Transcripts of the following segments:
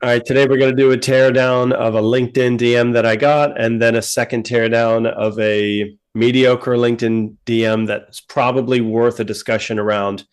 All right, today we're going to do a teardown of a LinkedIn DM that I got, and then a second teardown of a mediocre LinkedIn DM that's probably worth a discussion around.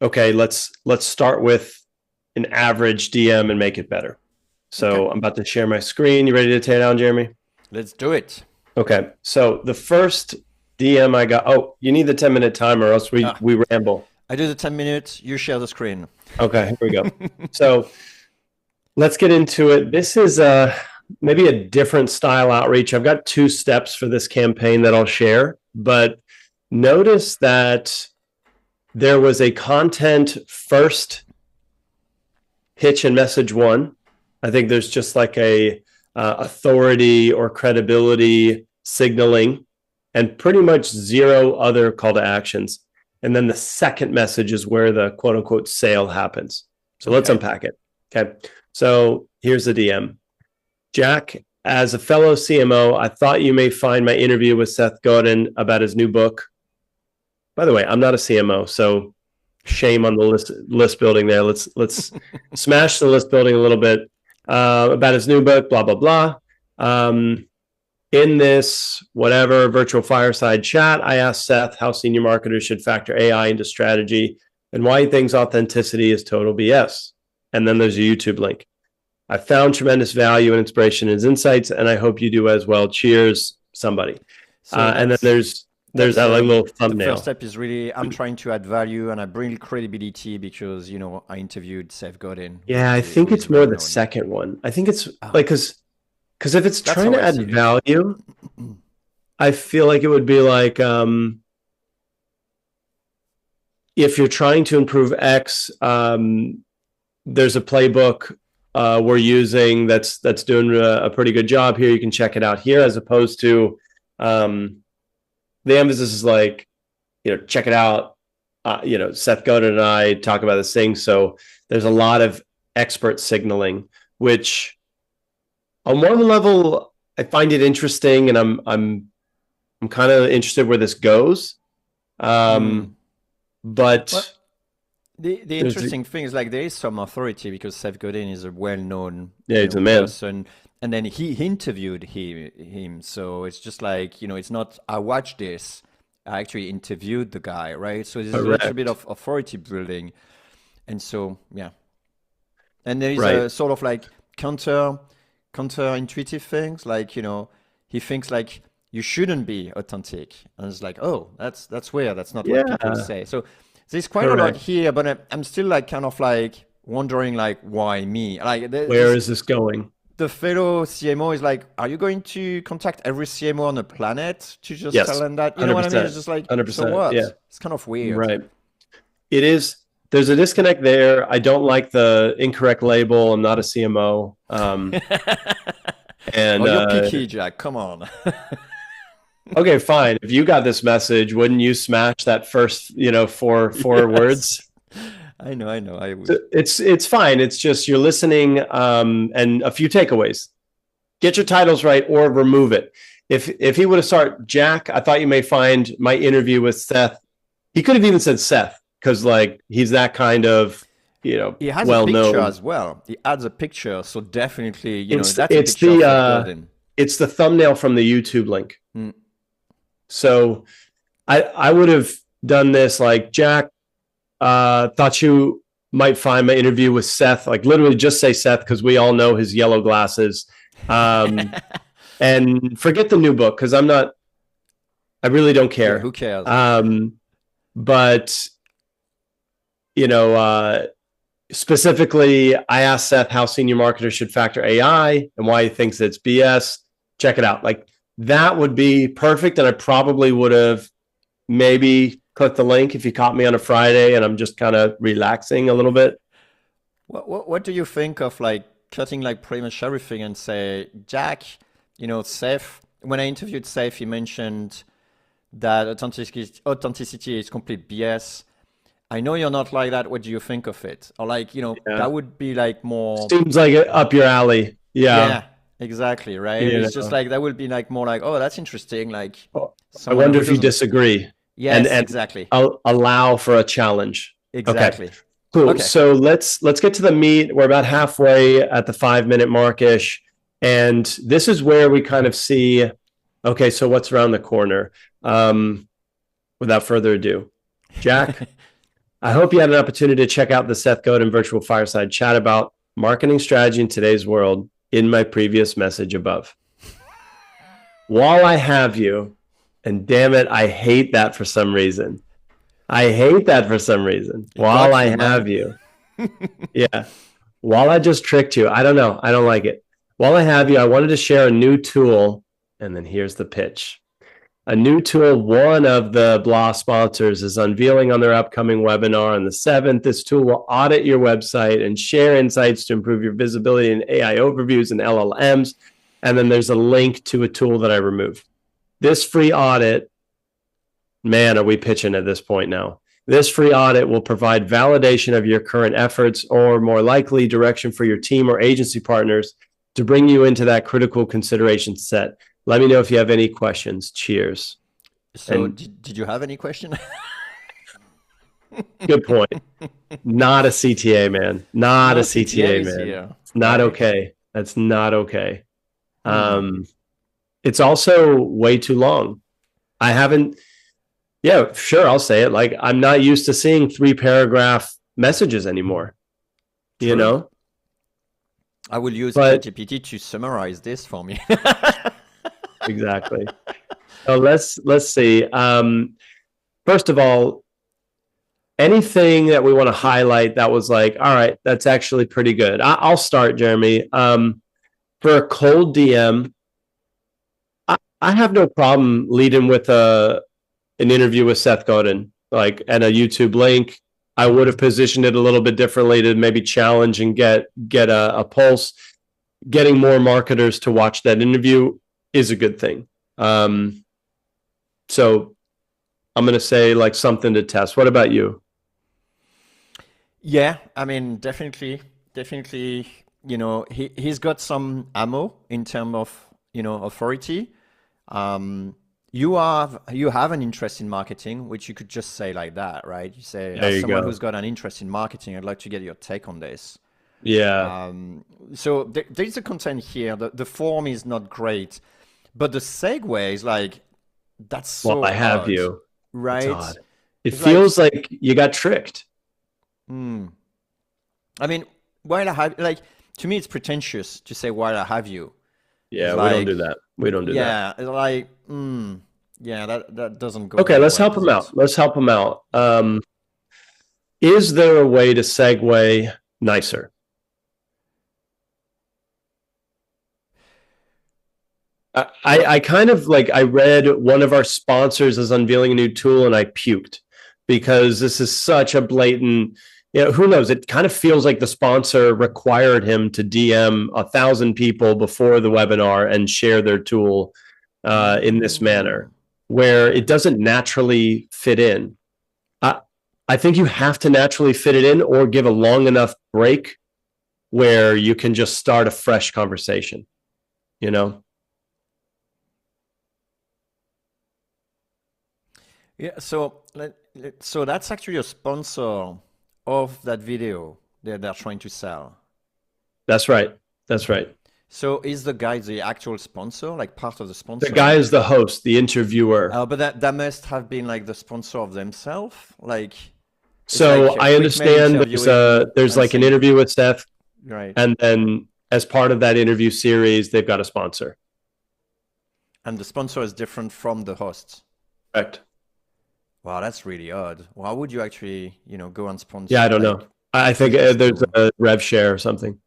Okay, let's start with an average DM and make it better. Okay, So I'm about to share my screen. You ready to tear down, Jeremy? let's do it. Okay. So the first DM I got. Oh, you need the 10-minute timer, or else we Ah, we ramble. I do the 10 minutes, you share the screen. Okay, here we go. So let's get into it. This is maybe a different style outreach. I've got two steps for this campaign that I'll share, but notice that there was a content first pitch and message one. I think there's just like a authority or credibility signaling, and pretty much zero other call to actions. And then the second message is where the quote unquote sale happens. So let's Okay. unpack it. Okay. So here's the DM. Jack, as a fellow CMO, I thought you may find my interview with Seth Godin about his new book. By the way, I'm not a CMO, so shame on the list building there. Let's smash the list building a little bit about his new book. Blah blah blah. In this whatever virtual fireside chat, I asked Seth how senior marketers should factor AI into strategy and why he thinks authenticity is total BS. And then there's a YouTube link. I found tremendous value and inspiration in his insights, and I hope you do as well. Cheers, somebody. So And then there's that's that like little the first thumbnail. step is really I'm trying to add value and I bring credibility because I interviewed Seth Godin, Yeah, I who think is it's more well the known. second one. I think it's Ah, like because if it's that's trying how to I add see it. value, I feel like it would be like if you're trying to improve X, there's a playbook we're using that's doing a pretty good job here. You can check it out here, as opposed to um, the emphasis is like, check it out. Seth Godin and I talk about this thing. So there's a lot of expert signaling, which on one level I find it interesting, and I'm kind of interested where this goes. Hmm. Well, But the there's the, interesting thing is like there is some authority because Seth Godin is a well-known, yeah, he's the man. person, and then he interviewed him. So it's just like, it's not I watched this. I actually interviewed the guy, right? So there's a little bit Correct. of authority building, and so yeah, and there is Right. a sort of like counterintuitive things, like he thinks like you shouldn't be authentic, and it's like, oh, that's weird. That's not what people Yeah. say. So there's quite a lot Correct. here, but I'm still like kind of like wondering like why me? Like Where this is this going? the fellow CMO is like, are you going to contact every CMO on the planet to just tell Yes. them that? You know what I mean? 100%. It's just like, so 100%. Yeah. what? It's kind of weird. Right. It is. There's a disconnect there. I don't like the incorrect label. I'm not a CMO. Oh, And you're picky, Jack. Come on. okay, fine. If you got this message, wouldn't you smash that first, four Yes. words? I know, I So would. it's fine. It's just you're listening, and a few takeaways. Get your titles right or remove it. If he would have started Jack, I thought you may find my interview with Seth. He could have even said Seth, because like he's that kind of He has a well picture known. as well. He adds a picture, so definitely, It's that's a it's picture of the Seth Godin. it's the thumbnail from the YouTube link. Mm. So I would have done this like Jack, thought you might find my interview with Seth, like literally just say Seth, because we all know his yellow glasses. Um, and forget the new book, because I really don't Yeah, care. who cares? But you know, specifically, I asked Seth how senior marketers should factor AI and why he thinks it's BS. Check it out. Like that would be perfect, and I probably would have maybe clicked the link if you caught me on a Friday and I'm just kind of relaxing a little bit. What do you think of like cutting like pretty much everything and say, Jack, Seth, when I interviewed Seth, he mentioned that authenticity is complete BS. I know you're not like that. What do you think of it? Or like, Yeah, that would be like more, seems like up your alley. Yeah, yeah, exactly, right? you It's just know. like that would be like more like, oh, that's interesting. Like I someone wonder who if you doesn't. disagree, and Yes, exactly, allow for a challenge. Okay, exactly. Cool. Okay. So let's get to the meat. We're about halfway at the 5-minute mark-ish. And this is where we kind of see, okay, so what's around the corner? Without further ado, Jack, I hope you had an opportunity to check out the Seth Godin virtual fireside chat about marketing strategy in today's world in my previous message above. While I have you, and damn it, I hate that for some reason. While I have you. Yeah. While I just tricked you, I don't know. I don't like it. While I have you, I wanted to share a new tool. And then here's the pitch. A new tool one of the Blah sponsors is unveiling on their upcoming webinar on the 7th. This tool will audit your website and share insights to improve your visibility in AI overviews and LLMs. And then there's a link to a tool that I removed. This free audit, man, are we pitching at this point now? This free audit will provide validation of your current efforts, or more likely direction for your team or agency partners to bring you into that critical consideration set. Let me know if you have any questions. Cheers. So did you have any question? Good point. Not a CTA, man. Not a CTA, man. Here. It's not okay. That's not okay. It's also way too long. I haven't, yeah, sure, I'll say it. Like, I'm not used to seeing 3-paragraph messages anymore. True. You know? I will use ChatGPT to summarize this for me. Exactly. So let's see. First of all, anything that we want to highlight that was like, all right, that's actually pretty good. I'll start, Jeremy. For a cold DM, I have no problem leading with an interview with Seth Godin, like, and a YouTube link. I would have positioned it a little bit differently to maybe challenge and get a pulse. Getting more marketers to watch that interview is a good thing. So I'm going to say like something to test. What about you? Yeah, I mean, definitely, you know, he's got some ammo in terms of, you know, authority. You have an interest in marketing, which you could just say like that, right? You say, as someone who's got an interest in marketing, I'd like to get your take on this. Yeah. So there's a content here. The form is not great, but the segue is like, that's so well, I have odd, you. right? It feels like you got tricked. I mean, while I have, like, to me, it's pretentious to say while I have you. Yeah, we don't do that. We don't do that. Yeah, it's like, yeah, that doesn't go. Okay, let's help him out. Let's help him out. Is there a way to segue nicer? I kind of like, I read one of our sponsors is unveiling a new tool and I puked because this is such a blatant, you know, who knows? It kind of feels like the sponsor required him to DM 1,000 people before the webinar and share their tool in this manner, where it doesn't naturally fit in. I think you have to naturally fit it in or give a long enough break where you can just start a fresh conversation, you know? Yeah, so that's actually a sponsor of that video that they're trying to sell. That's right. That's right. So is the guy the actual sponsor, like part of the sponsor? The guy is the host, the interviewer. But that must have been like the sponsor of themselves, like. So like I understand there's like an interview with Seth, right? And then as part of that interview series, they've got a sponsor. And the sponsor is different from the host. Correct. Wow, that's really odd. Why would you actually, you know, go and sponsor? Yeah, I don't know. I think there's a rev share or something.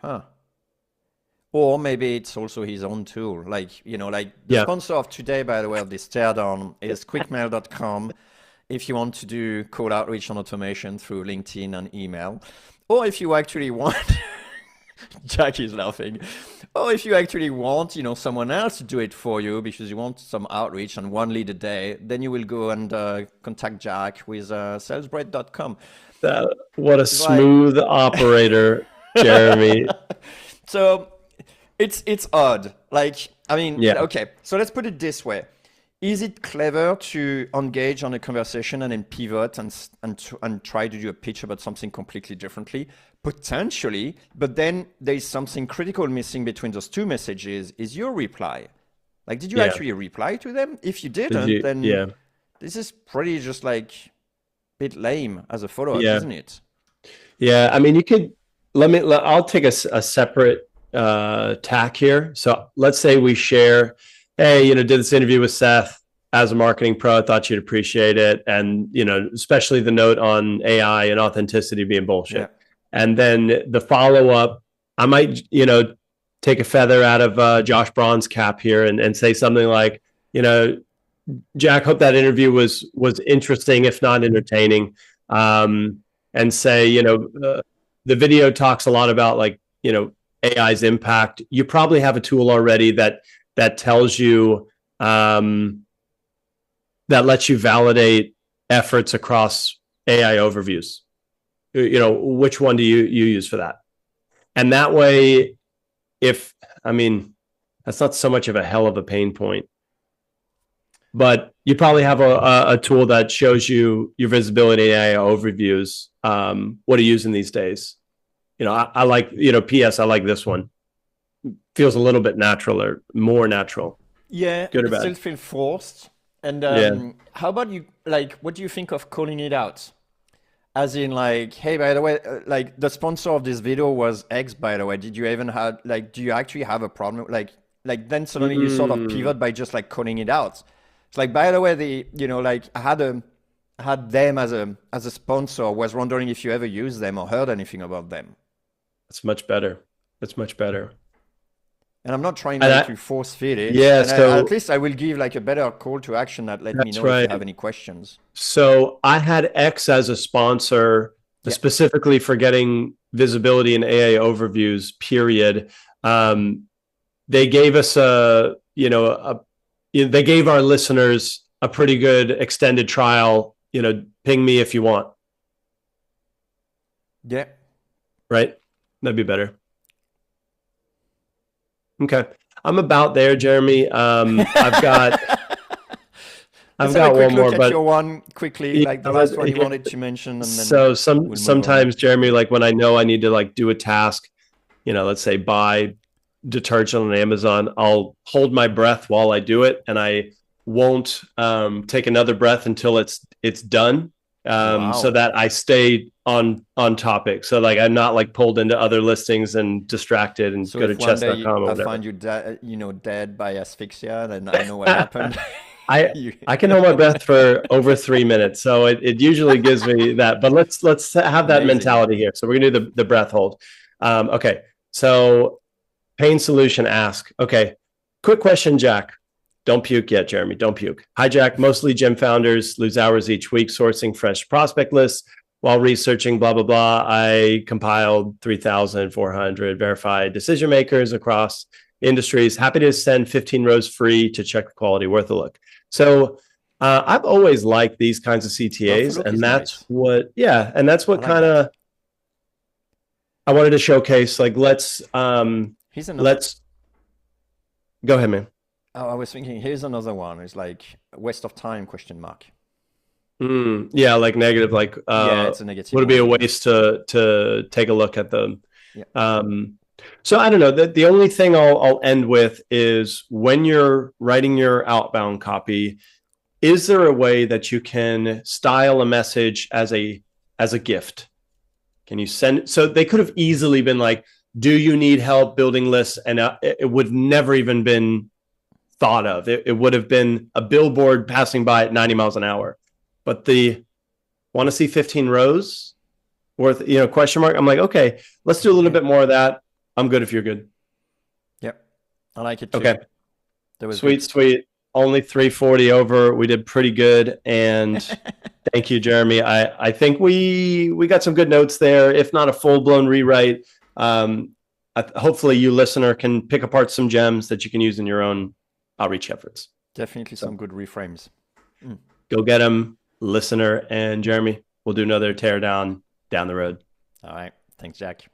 Huh. Or maybe it's also his own tool. Like, you know, like the sponsor of today, by the way, of this teardown is quickmail.com. If you want to do cold outreach and automation through LinkedIn and email, or if you actually want, Jack is laughing. Or if you actually want, you know, someone else to do it for you because you want some outreach and 1 lead a day, then you will go and contact Jack with salesbread.com. What a smooth operator, Jeremy. So it's odd. Like, I mean, okay. So let's put it this way. Is it clever to engage on a conversation and then pivot and try to do a pitch about something completely differently? Potentially, but then there is something critical missing between those two messages is your reply. Like, did you Yeah. actually reply to them? If you Did didn't, you? then Yeah. this is pretty just like a bit lame as a follow-up, Yeah. isn't it? Yeah. I mean, you could I'll take a separate tack here. So let's say we share, hey, did this interview with Seth as a marketing pro. I thought you'd appreciate it. And, especially the note on AI and authenticity being Yeah. bullshit. And then the follow up, I might, take a feather out of Josh Braun's cap here and say something like, Jack, hope that interview was interesting, if not entertaining. And say, the video talks a lot about like, AI's impact. You probably have a tool already that tells you that lets you validate efforts across AI overviews. Which one do you use for that? And that way, that's not so much of a hell of a pain point, but you probably have a tool that shows you your visibility AI overviews. What are you using these days? I like, PS, I like this one. Feels a little bit natural or more natural. Yeah, Good or it bad? still feels forced. And Yeah. how about you, like, what do you think of calling it out? As in, like, hey, by the way, like, the sponsor of this video was X, by the way. Did you even have, like, do you actually have a problem? Then suddenly you sort of Mm. pivot by just, like, calling it out. It's like, by the way, like, I had them as a sponsor, was wondering if you ever used them or heard anything about them. That's much better. That's much better. And I'm not trying And like to force feed it. yeah, And at so least I will give like a better call to action that let me that's know if you right. have any questions. So I had X as a sponsor Yeah. specifically for getting visibility in AA overviews, period. They gave us they gave our listeners a pretty good extended trial, ping me if you want, Yeah. right? That'd be better. Okay. I'm about there, Jeremy. I've Let's have a got quick one look more, at but your one quickly, yeah, like the last one you wanted to mention, and then so we'll move on. sometimes, Jeremy, like when I know I need to like do a task, let's say buy detergent on Amazon, I'll hold my breath while I do it, and I won't take another breath until it's done, so Wow. that I stay on topic. So like I'm not like pulled into other listings and distracted and So go to if one day chess.com or I whatever. find you, dead by asphyxia, then I know what happened. I You- I can hold my breath for over 3 minutes, so it usually gives me that. But let's have that Amazing. mentality here. So we're gonna do the breath hold. Okay, so pain solution ask. Okay, quick question, Jack. Don't puke yet, Jeremy. Don't puke. Hi, Jack. Mostly gym founders lose hours each week sourcing fresh prospect lists while researching blah blah blah. I compiled 3,400 verified decision makers across industries. Happy to send 15 rows free to check the quality. Worth a look. So I've always liked these kinds of Worth a CTAs, look and is that's nice. what I like kind that. of I wanted to showcase. Like, Here's another. let's go ahead, man. Oh, I was thinking. Here's another one. It's like waste of time? Question mark. Yeah, like negative. Like, Yeah, it's a negative would it be one, a isn't it? waste to take a look at them? Yeah. So I don't know. The only thing I'll end with is when you're writing your outbound copy, is there a way that you can style a message as a gift? Can you send? So they could have easily been like, "Do you need help building lists?" And it would never even been thought of. It would have been a billboard passing by at 90 miles an hour. But the want to see 15 rows worth, question mark. I'm like, okay, let's do a little Yeah. bit more of that. I'm good if you're good. Yep. I like it too. Okay. That was Sweet, good. sweet. Only 340 over. We did pretty good. And thank you, Jeremy. I think we got some good notes there, if not a full-blown rewrite. Hopefully you listener can pick apart some gems that you can use in your own outreach efforts. Definitely So some good reframes. go get them, listener. And Jeremy, we'll do another teardown down the road. All right. Thanks, Jack.